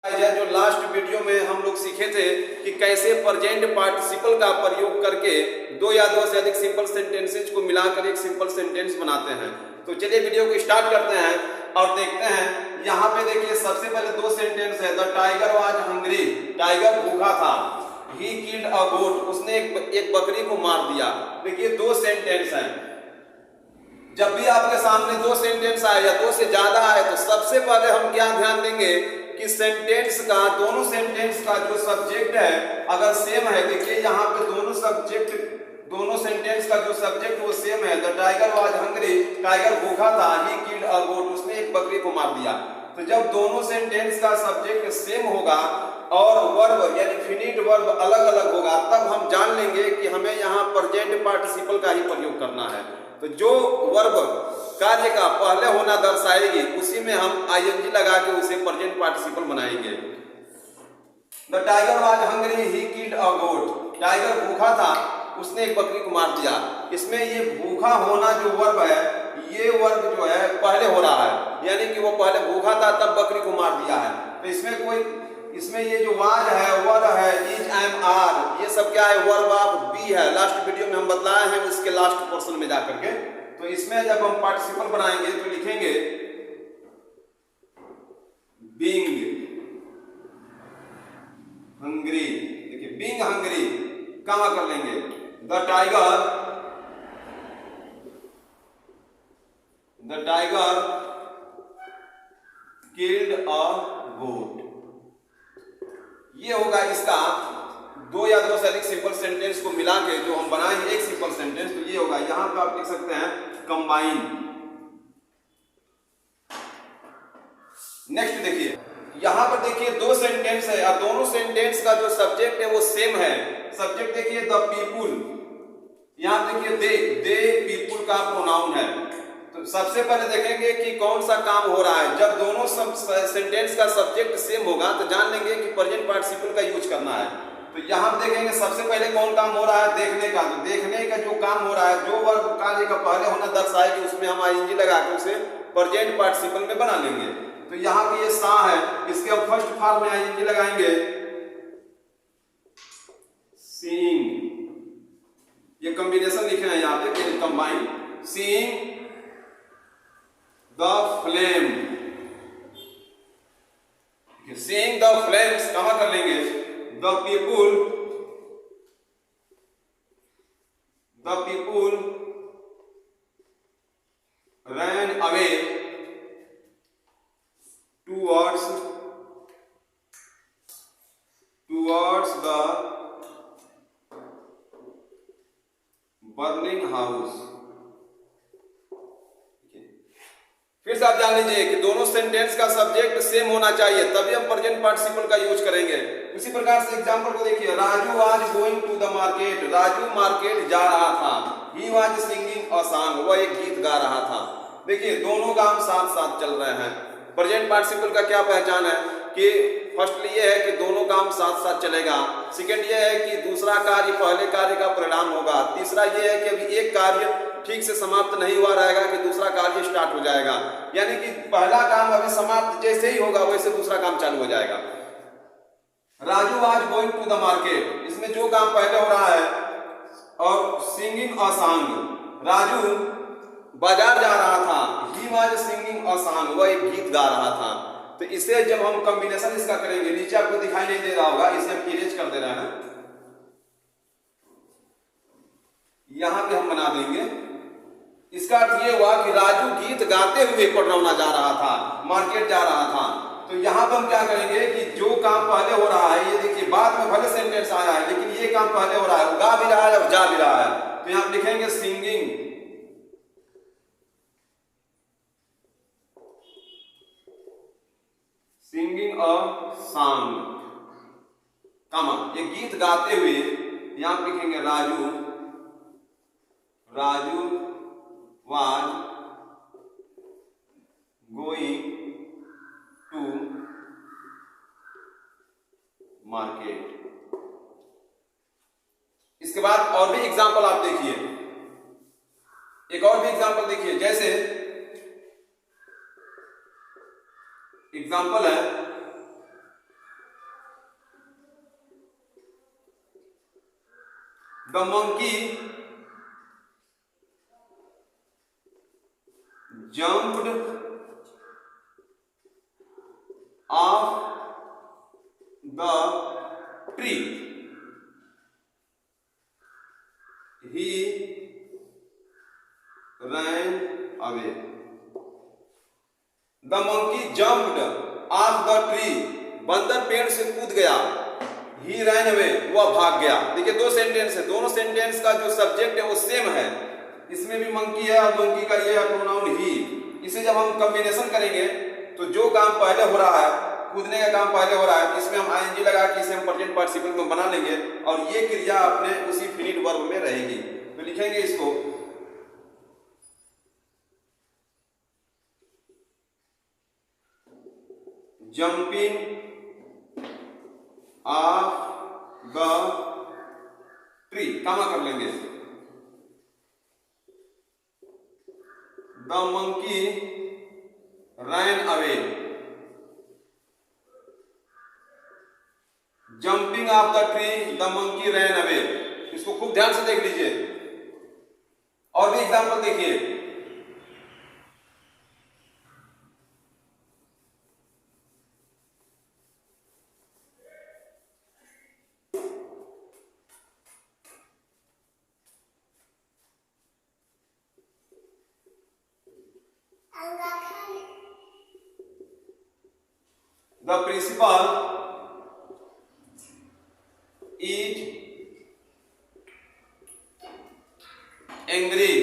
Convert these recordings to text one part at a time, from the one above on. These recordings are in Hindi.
जो लास्ट वीडियो में हम लोग सीखे थे कि कैसे प्रेजेंट पार्टिसिपल का प्रयोग करके दो या दो से अधिक सिंपल सेंटेंसेस को मिलाकर एक सिंपल सेंटेंस बनाते हैं। तो चलिए वीडियो को स्टार्ट करते हैं और देखते हैं। यहाँ पे देखिए सबसे पहले दो सेंटेंस है। The tiger was hungry, tiger भूखा था। ही किल्ड अ गोट, उसने एक बकरी को मार दिया। देखिए दो सेंटेंस हैं। जब भी आपके सामने दो सेंटेंस आए या दो से ज्यादा आए तो सबसे पहले हम क्या ध्यान देंगे कि सेंटेंस का, दोनों सेंटेंस का जो सब्जेक्ट है अगर सेम है। देखिए यहाँ पे दोनों सेंटेंस का जो सब्जेक्ट वो सेम है। The tiger was hungry, tiger भूखा था। ही किल्ड अ गोट, उसने एक बकरी को मार दिया। तो जब दोनों सेंटेंस का सब्जेक्ट सेम होगा और वर्ब यानी फिनिट वर्ब अलग अलग होगा तब हम जान लेंगे कि हमें यहाँ प्रेजेंट पार्टिसिपल का ही प्रयोग करना है। तो जो वर्ब कार्य का पहले होना दर्शाएगी उसी में हम आईएनजी लगा के उसे प्रेजेंट पार्टिसिपल बनाएंगे। The tiger was hungry, he killed a goat, tiger भूखा था, उसने एक बकरी को मार दिया। इसमें ये भूखा होना जो वर्ब है, ये वर्ब जो है पहले हो रहा है, यानी कि वो पहले भूखा था तब बकरी को मार दिया है। तो इसमें ये जो वाज है, वर है, इज, एम, आर, ये सब क्या है? वर्ब ऑफ बी है। लास्ट वीडियो में हम बतलाए हैं उसके लास्ट पोर्शन में जाकर के। तो इसमें जब हम पार्टिसिपल बनाएंगे तो लिखेंगे बीइंग हंग्री। देखिए बीइंग हंग्री कमा कर लेंगे। द टाइगर किल्ड अ गोट। ये होगा इसका दो या दो से अधिक सिंपल सेंटेंस को मिला के जो हम बनाएंगे एक सिंपल सेंटेंस। तो ये होगा, यहां पे आप लिख सकते हैं कंबाइन। नेक्स्ट देखिए, यहां पर देखिए दो सेंटेंस है और दोनों सेंटेंस का जो सब्जेक्ट है वो सेम है। सब्जेक्ट देखिए द पीपुल, यहां देखिए दे पीपुल का प्रोनाउन है। तो सबसे पहले देखेंगे कि कौन सा काम हो रहा है। जब दोनों सेंटेंस का सब्जेक्ट सेम होगा तो जान लेंगे कि प्रेजेंट पार्टिसिपल का यूज करना है। तो यहां देखेंगे सबसे पहले कौन काम हो रहा है, देखने का। तो देखने का जो काम हो रहा है, जो वर्ब कार्य का पहले होना दर्शाएगी उसमें हम आईएनजी लगा के उसे प्रेजेंट पार्टिसिपल में बना लेंगे। तो यहाँ पे ये सा है, इसके अब फर्स्ट फॉर्म में आईएनजी लगाएंगे सीइंग। ये कॉम्बिनेशन लिखे हैं यहाँ पे, combine. Seeing the flame, seeing the flames कमा कर लेंगे। The people ran away towards the burning house। फिर से आप जान लीजिए कि दोनों सेंटेंस का सब्जेक्ट सेम होना चाहिए तभी हम प्रेजेंट पार्टिसिपल का यूज करेंगे। उसी प्रकार से एग्जांपल को देखिए, Raju was going to the market, Raju market जा रहा था। He was singing a song, वह एक गीत गा रहा था। देखिए दोनों काम साथ साथ चल रहे हैं। प्रेजेंट पार्टिसिपल का क्या पहचान है कि फर्स्टली ये है कि दोनों काम साथ साथ चलेगा। सेकंड ये है कि दूसरा कार्य पहले कार्य का परिणाम होगा। तीसरा ये है कि अभी एक कार्य ठीक से समाप्त नहीं हुआ रहेगा कि दूसरा कार्य स्टार्ट हो जाएगा, यानी कि पहला काम अभी समाप्त जैसे ही होगा वैसे दूसरा काम चालू हो जाएगा। Raju was going to the market, इसमें जो काम पहले हो रहा है, और सिंगिंग अ सॉन्ग, राजू बाजार जा रहा था। He was singing a song, वह एक गीत गा रहा था। तो इसे जब हम कॉम्बिनेशन इसका करेंगे, नीचे आपको दिखाई नहीं दे रहा होगा, इसे हम इरेज कर दे रहे हैं, यहां पे हम बना देंगे। इसका अर्थ ये हुआ कि राजू गीत गाते हुए पटरौना जा रहा था, मार्केट जा रहा था। तो यहां पर हम क्या करेंगे कि जो काम पहले हो रहा है, ये देखिए बाद में भले सेंटेंस आया है लेकिन ये काम पहले हो रहा है, वो गा भी रहा है और जा भी रहा है। तो यहां लिखेंगे सिंगिंग अ सॉन्ग, कामा, ये गीत गाते हुए। यहां पर लिखेंगे Raju was going to market. इसके बाद और भी एग्जांपल आप देखिए, एक और भी एग्जांपल देखिए। जैसे एग्जांपल है the monkey jumped off the tree. He ran away. The monkey jumped off the tree. बंदर पेड़ से कूद गया. He ran away. वह भाग गया. देखिए दो सेंटेंस है, दोनों सेंटेंस का जो सब्जेक्ट है वो सेम है. इसमें भी मंकी है और मंकी का ये है प्रोनाउन ही. इसे जब हम कॉम्बिनेशन करेंगे तो जो काम पहले हो रहा है, कूदने का काम पहले हो रहा है, इसमें हम आईएनजी लगा के इसे हम प्रेजेंट पार्टिसिपल में बना लेंगे और ये क्रिया अपने उसी फिनिट वर्ब में रहेगी. तो लिखेंगे इसको जंपिंग ऑफ द ट्री, कामा कर लेंगे. The monkey ran away. Jumping off the tree, the monkey ran away. इसको खूब ध्यान से देख लीजिए और भी एग्जाम्पल देखिए. The principal is angry.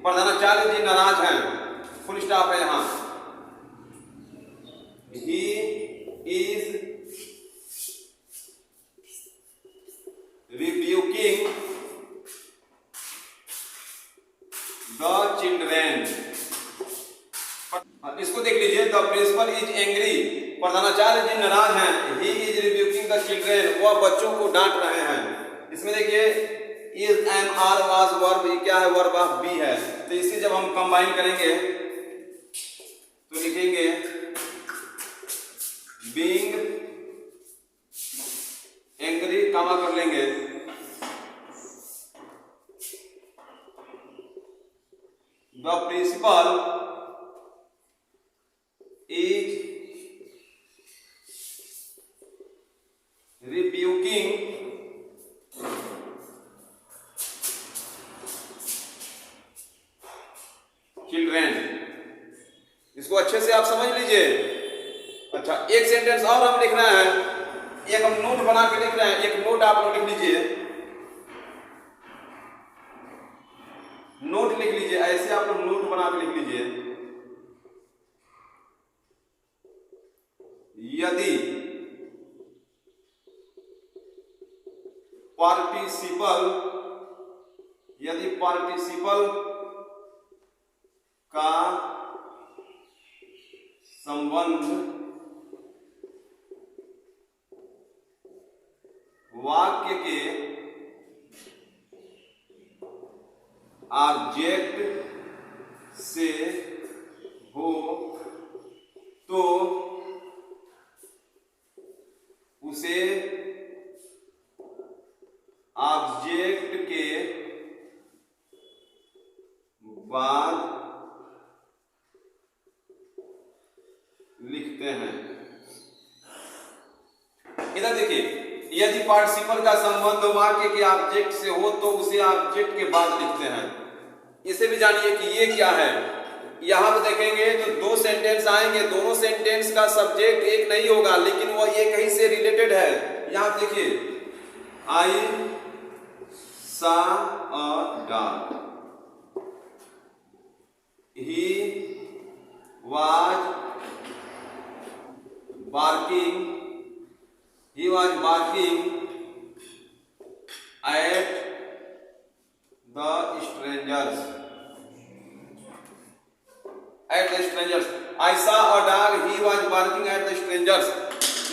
प्रधानाचार्य जी नाराज हैं. फुल स्टॉप है यहां. He is rebuking the children. इसको देख लीजिए. The principal is angry. प्रधानाचार्य जी नाराज हैं. He is rebuking the children. वह बच्चों को डांट रहे हैं. इसमें देखिए is am are was verb. ये क्या है? वर्ब ऑफ बी है. तो इसे जब हम कंबाइन करेंगे तो लिखेंगे बीइंग एंग्री, कामा कर लेंगे. The principal is rebuking children. इसको अच्छे से आप समझ लीजिए. अच्छा, एक सेंटेंस और हम लिख रहे हैं. एक हम नोट बना के लिख रहे हैं. एक नोट आप लोग लिख लीजिए. नोट लिख लीजिए. ऐसे आप लोग नोट बना के लिख लीजिए. यदि पार्टिसिपल का संबंध वाक्य के ऑब्जेक्ट से हो तो उसे ऑब्जेक्ट के बाद लिखते हैं. इधर देखिए, यदि पार्टिसिपल का संबंध वाक्य के ऑब्जेक्ट से हो तो उसे ऑब्जेक्ट के बाद लिखते हैं. इसे भी जानिए कि ये क्या है. यहां पर देखेंगे तो दो सेंटेंस आएंगे. दोनों सेंटेंस का सब्जेक्ट एक नहीं होगा लेकिन वह एक ही से रिलेटेड है. यहां देखिए, आई saw a dog. He was barking. He was barking at the strangers. At the strangers. I saw a dog. He was barking at the strangers.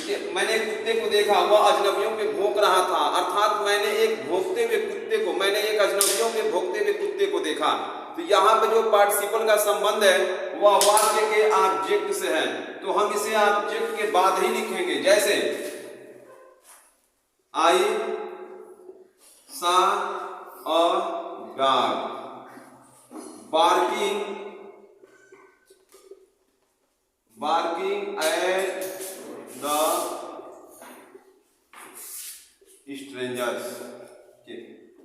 देखिए, मैंने एक कुत्ते को देखा, वह अजनबियों पे भौंक रहा था. अर्थात मैंने एक भौंकते हुए कुत्ते को, मैंने एक अजनबियों पे भौंकते हुए कुत्ते को देखा. तो यहाँ पे जो पार्टिसिपल का संबंध है वह वाक्य के ऑब्जेक्ट से है. तो हम इसे ऑब्जेक्ट के बाद ही लिखेंगे. जैसे आई सा a dog barking at the strangers.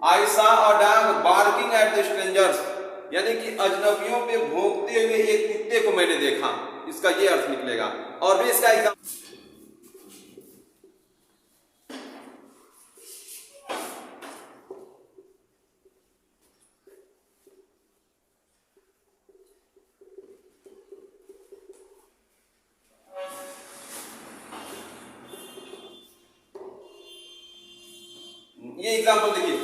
I saw a dog barking at the strangers, यानी कि अजनबियों पे भौंकते हुए एक कुत्ते को मैंने देखा, इसका ये अर्थ निकलेगा। और भी इसका एग्जाम्पल, ये एग्जाम्पल देखिए,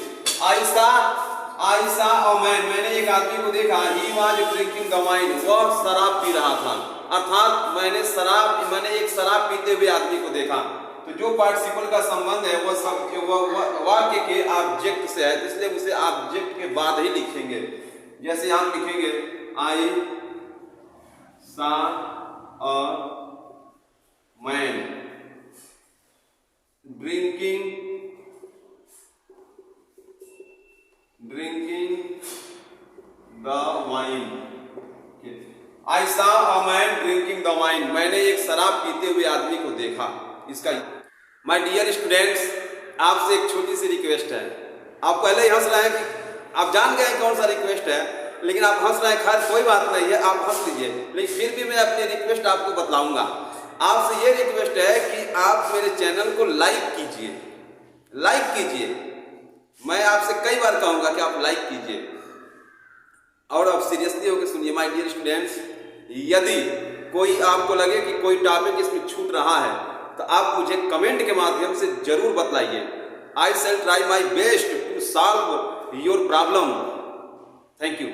आई सा और मैंने एक आदमी को देखा, he was drinking the wine, वह शराब पी रहा था, अर्थात मैंने एक शराब पीते हुए आदमी को देखा। तो जो पार्टिसिपल का संबंध है वह वाक्य के ऑब्जेक्ट से है, इसलिए उसे ऑब्जेक्ट के बाद ही लिखेंगे। जैसे यहां लिखेंगे I saw a man drinking the wine. I saw a man drinking the wine, मैंने एक शराब पीते हुए आदमी को देखा। इसका माय डियर स्टूडेंट्स, आपसे एक छोटी सी रिक्वेस्ट है। आप पहले ही हंस रहे हैं कि आप जान गए कौन सा रिक्वेस्ट है, लेकिन आप हंस रहे हैं, खैर कोई बात नहीं है, आप हंस लीजिए, लेकिन फिर भी मैं अपनी रिक्वेस्ट आपको बतलाऊंगा। आपसे ये रिक्वेस्ट है कि आप मेरे चैनल को लाइक कीजिए, लाइक कीजिए। मैं आपसे कई बार कहूंगा कि आप लाइक कीजिए। और अब सीरियसली होकर सुनिए माय डियर स्टूडेंट्स, यदि कोई आपको लगे कि कोई टॉपिक इसमें छूट रहा है तो आप मुझे कमेंट के माध्यम से जरूर बतलाइए। I shall try my best to solve your problem. Thank you.